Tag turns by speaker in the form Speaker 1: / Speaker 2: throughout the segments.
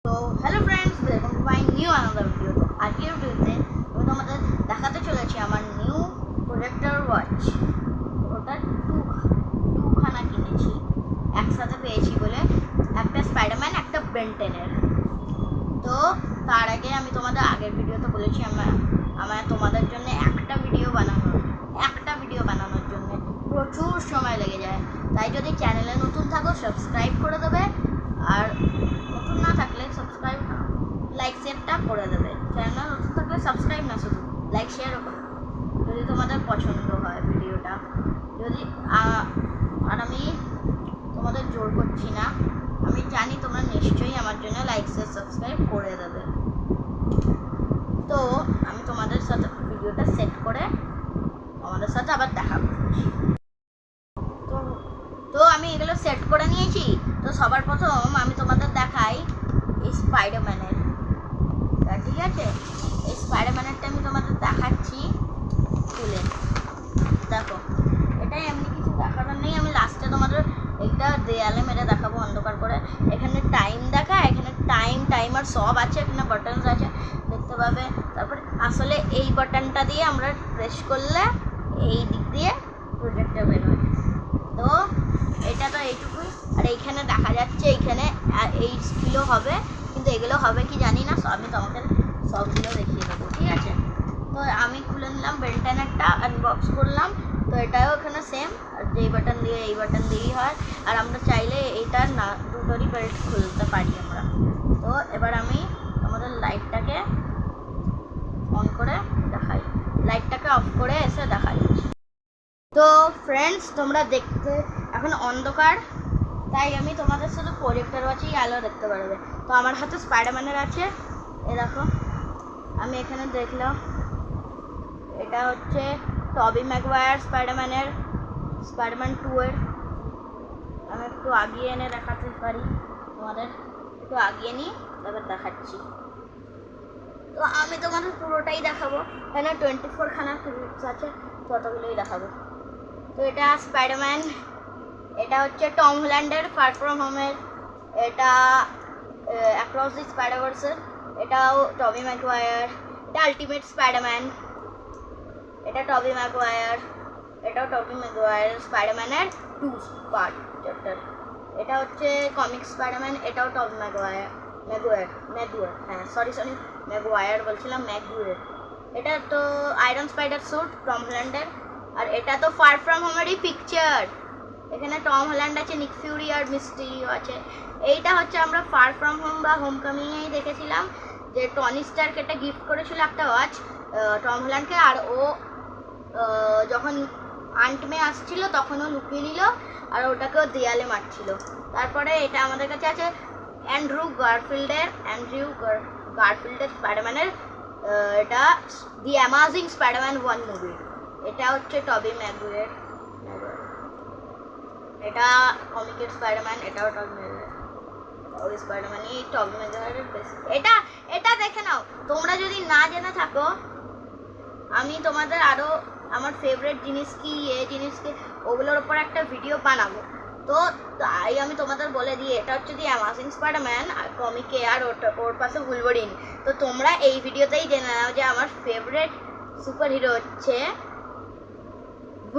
Speaker 1: তো hello friends, welcome to my new another video. তো আজকের ভিডিওতে আমি তোমাদের দেখাতে চলেছি আমার নিউ প্রজেক্টর ওয়াচ। ওটা টুখানা কিনেছি, একসাথে পেয়েছি বলে, একটা স্পাইডারম্যান একটা বেনটেনের। তো তার আগে আমি তোমাদের আগের ভিডিওতে বলেছি আমার তোমাদের জন্য একটা ভিডিও বানানোর জন্য প্রচুর সময় লেগে যায়। তাই যদি চ্যানেলে নতুন থাকো সাবস্ক্রাইব করে দেবে, আর নতুন না থাকলে সাবস্ক্রাইব লাইক শেয়ারটা করে দেবে। চ্যানেল নতুন থাকলে সাবস্ক্রাইব না, শুধু লাইক শেয়ারও করো যদি তোমাদের পছন্দ হয় ভিডিওটা। যদি আর আমি তোমাদের জোর করছি না, আমি জানি তোমরা নিশ্চয়ই আমার জন্য লাইক শেয়ার সাবস্ক্রাইব করে দেবে। তো আমি তোমাদের সাথে ভিডিওটা সেট করে আমাদের সাথে আবার দেখা করছি। তো আমি এগুলো সেট করে নিয়েছি। তো সবার প্রথম আমি তোমাদের দেখাই এই স্পাইডারম্যানের, ঠিক আছে? এই স্পাইডারম্যানেরটা আমি তোমাদের দেখাচ্ছি খুলে। দেখো, এটাই এমনি কিছু দেখানোর নেই। আমি লাস্টে তোমাদের একটা দেয়ালে মেরে দেখাবো অন্ধকার করে। এখানে টাইম দেখায়, এখানে টাইমার সব আছে, এখানে বাটনস আছে, দেখতে পাবে। তারপরে আসলে এই বাটনটা দিয়ে আমরা প্রেস করলে এই দিক দিয়ে প্রজেক্টটা বেরোয়। তো এটা তো এইটুকুই। আর এইখানে দেখা যাচ্ছে এইখানে 8 কিলো হবে, কিন্তু এগুলো হবে কি জানি না। আমি তোমাদের সবগুলো দেখিয়ে দেবো, ঠিক আছে? তো আমি খুলে নিলাম বেনটেনেরটা, আনবক্স করলাম। তো এটাও এখানে সেম, আর যেই বাটন দিয়ে এই বাটন দিয়েই হয়। আর আমরা চাইলে এইটার না দুটোরই বেল্ট খুলতে পারি আমরা। তো এবার আমি আমাদের লাইটটাকে অন করে দেখাই, লাইটটাকে অফ করে এসে দেখাই। তো ফ্রেন্ডস, তোমরা দেখতে এখন অন্ধকার, তাই আমি তোমাদের শুধু প্রজেক্টর ওয়াচেই আলো দেখতে পারবে। তো আমার হাতে স্পাইডারম্যানের আছে, এ দেখো। আমি এখানে দেখলাম এটা হচ্ছে টবি ম্যাগুয়ার স্পাইডারম্যান 2 এর। আমি একটু আগিয়ে এনে দেখাতে পারি তোমাদের, একটু আগিয়ে নিই তারপর দেখাচ্ছি। তো আমি তোমাদের পুরোটাই দেখাবো, এখানে 24 খানা ক্লিপস আছে, ততগুলোই দেখাবো। তো এটা স্পাইডারম্যান, এটা হচ্ছে টম হল্যান্ডের ফার ফ্রম হোমের, এটা অ্যাক্রস দি স্পাইডারভার্সের, এটাও টবি ম্যাগুয়ার, এটা আলটিমেট স্পাইডারম্যান, এটা টবি ম্যাগুয়ার, এটাও টবি ম্যাগুয়ার স্পাইডারম্যানের 2 পার্ট চ্যাপ্টার। এটা হচ্ছে কমিক স্পাইডারম্যান, এটাও টবি ম্যাগুয়ার, হ্যাঁ সরি ম্যাগুয়ার বলছিলাম, ম্যাগুয়ার। এটা তো আয়রন স্পাইডার স্যুট টম হল্যান্ডের। আর এটা তো ফার ফ্রম হোমেরই পিকচার, এখানে টম হল্যান্ড আছে, নিক ফিউরি আর মিস্টিরিও আছে। এইটা হচ্ছে আমরা ফার ফ্রম হোম বা হোম কামিংয়েই দেখেছিলাম, যে টনি স্টার্ক এটা গিফট করেছিল একটা ওয়াচ টম হল্যান্ডকে। আর ও যখন আন্ট মে আসছিল তখন ও লুকিয়ে নিল, আর ওটাকেও দেয়ালে মারছিল। তারপরে এটা আমাদের কাছে আছে অ্যান্ড্রু গারফিল্ডের স্পাইডারম্যানের, এটা দি অ্যামাজিং স্পাইডারম্যান 1 মুভি। এটা হচ্ছে টবি ম্যাগুয়ার, এটা কমিকের স্পাইডারম্যান, এটাও টবি ম্যাগুয়ার। ওই স্পাইডারম্যানই টবি ম্যাগুয়ারের বেশি। এটা দেখে নাও, তোমরা যদি না জেনে থাকো। আমি তোমাদের আরও আমার ফেভারিট জিনিস কি ওগুলোর ওপর একটা ভিডিও বানাবো। তো তাই আমি তোমাদের বলে দিই, এটা হচ্ছে দি অ্যামাজিং স্পাইডারম্যান আর কমিকে, আর ওর পাশে উলভারিন। তো তোমরা এই ভিডিওতেই জেনে নাও যে আমার ফেভারিট সুপার হিরো হচ্ছে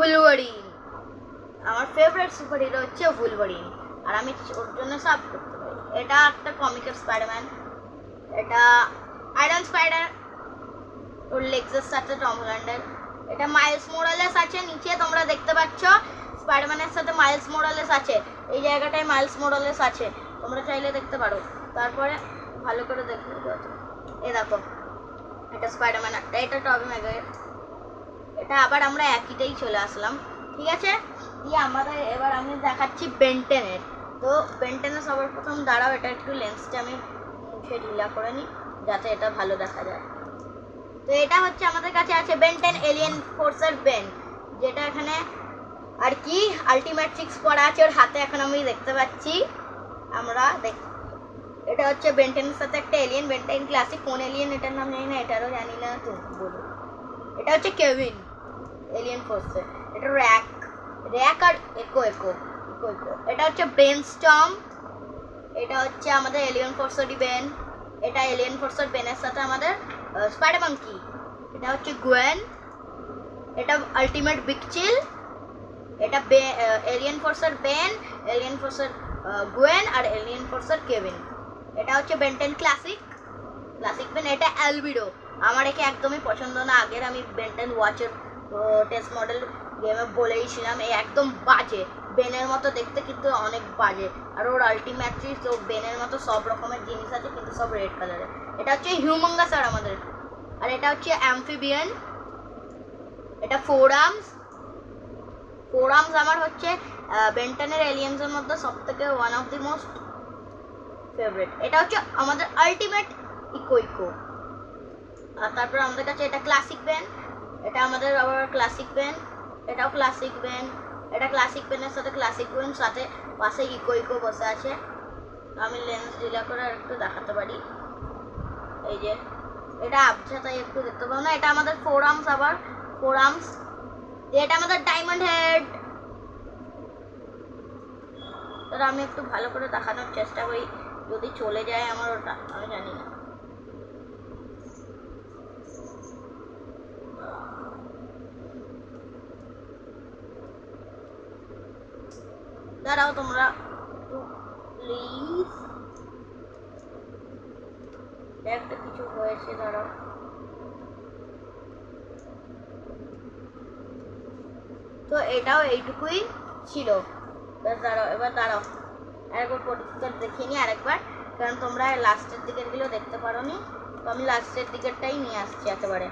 Speaker 1: উলভারিন। আমার ফেভারিট সুপার হিরো হচ্ছে উলভারিন, আর আমি ওর জন্য সব করতে পারি। এটা একটা কমিকের স্পাইডারম্যান, এটা আয়রন স্পাইডার, ওর লেগসের সাথে টম হল্যান্ডের। এটা মাইলস মোরালেস আছে, নিচে তোমরা দেখতে পাচ্ছ স্পাইডারম্যানের সাথে মাইলস মোরালেস আছে, এই জায়গাটায় মাইলস মোরালেস আছে, তোমরা চাইলে দেখতে পারো। তারপরে ভালো করে দেখতে পাচ্ছ, এই দেখো এটা স্পাইডারম্যান, এটা টবি ম্যাগুয়ার। এটা আবার আমরা একইটাই চলে আসলাম, ঠিক আছে? দিয়ে আমাদের এবার আমি দেখাচ্ছি বেনটেনের। তো বেনটেনের সবার প্রথম দাঁড়াও, এটা একটু লেন্সটা আমি মুছে ঢিলা করে নিই যাতে এটা ভালো দেখা যায়। তো এটা হচ্ছে আমাদের কাছে আছে বেনটেন এলিয়েন ফোর্সের বেন, যেটা এখানে আর কি আলটিমেট 6 পড়া আছে ওর হাতে, এখন আমি দেখতে পাচ্ছি। এটা হচ্ছে বেনটেনের সাথে একটা এলিয়েন, বেনটেন ক্লাসিক। কোন এলিয়েন এটার নাম জানি না, এটারও জানি না, তো বলো। এটা হচ্ছে কেভিন এলিয়েন ফোর্সের, এটা র্যাক আর একো। এটা হচ্ছে ব্রেনস্টর্ম, এটা হচ্ছে আমাদের এলিয়েন ফোর্সেরই বেন। এটা এলিয়েন ফোর্সের বেনের সাথে আমাদের স্পাইডার মাঙ্কি। এটা হচ্ছে গুয়েন। এটা আলটিমেট বিগ চিল। এটা এলিয়েন ফোর্সের বেন, এলিয়েন ফোর্সের গুয়েন আর এলিয়েন ফোর্সের কেভিন। এটা হচ্ছে বেন্টেন ক্লাসিক বেন। এটা অ্যালবিডো। আমার একে একদমই পছন্দ না। আগের আমি বেন্টেন ওয়াচের টেস্ট মডেল গেমে বলেইছিলাম এই একদম বাজে, বেনের মতো দেখতে কিন্তু অনেক বাজে। আর ওর আলটিমেটলি তো বেনের মতো সব রকমের জিনিস আছে কিন্তু সব রেড কালারের। এটা হচ্ছে হিউমাঙ্গাস আর আমাদের। আর এটা হচ্ছে অ্যাম্ফিবিয়ান। এটা ফোর আর্মস আমার হচ্ছে বেন্টনের এলিয়েন্সের মধ্যে সব থেকে one of the most favourite. এটা হচ্ছে আমাদের আলটিমেট ইকো। আর তারপর আমাদের কাছে এটা ক্লাসিক বেন। এটা আমাদের আবার ক্লাসিক বেন। এটাও ক্লাসিক বেন। এটা ক্লাসিক বেনের সাথে ক্লাসিক বেন, সাথে পাশে ইকো বসে আছে। আমি লেন্স ডিলা করে একটু দেখাতে পারি। এই যে এটা আবছা তাই একটু দেখতে পাবো না। এটা আমাদের ফোর আর্মস। আবার ফোর আর্মস। এটা আমাদের ডায়মন্ড হেড। তাহলে আমি একটু ভালো করে দেখানোর চেষ্টা করি, যদি চলে যায় আমার ওটা আমি জানি না। দাঁড়াও তোমরা প্লিজ, একটা কিছু হয়েছে, দাঁড়াও। তো এটাও এইটুকুই ছিল। এবার দাঁড়াও আরেকবার পরিষ্কার দেখে নিই আরেকবার, কারণ তোমরা লাস্টের দিকের গুলো দেখতে পারো নি। তো আমি লাস্টের দিকেরটাই নিয়ে আসছি একেবারে।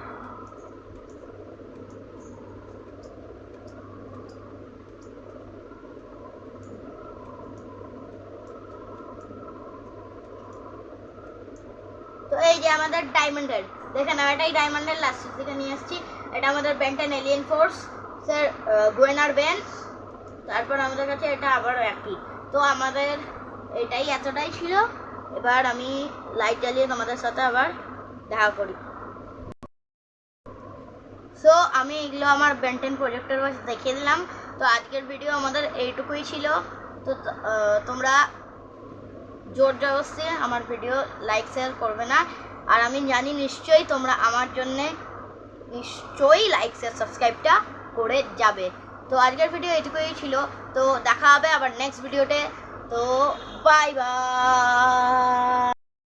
Speaker 1: তো এই যে আমাদের ডায়মন্ড হেড, দেখে নাও এটাই ডায়মন্ড হেড লাস্টের দিকে নিয়ে আসছি। এটা আমাদের বেন্টেন এলিয়েন ফোর্স স্যার গোয়েনার বেন। তারপর আমাদের কাছে এটা আবার একই। তো আমাদের এটাই এতটাই ছিল। এবার আমি লাইট জ্বালিয়ে তোমাদের সাথে আবার দেখা করি। সো আমি এগুলো আমার বেন্টেন প্রজেক্টের বসে দেখিয়ে দিলাম। তো আজকের ভিডিও আমাদের এইটুকুই ছিল। তো তোমরা জোর জবরদস্তি আমার ভিডিও লাইক শেয়ার করবে না। আর আমি জানি নিশ্চয়ই তোমরা আমার জন্যে নিশ্চয়ই লাইক শেয়ার সাবস্ক্রাইবটা করে যাবে। তো আজকের ভিডিও এইটুকুই ছিল। তো দেখা হবে আবার নেক্সট ভিডিওতে। তো বাই বাই।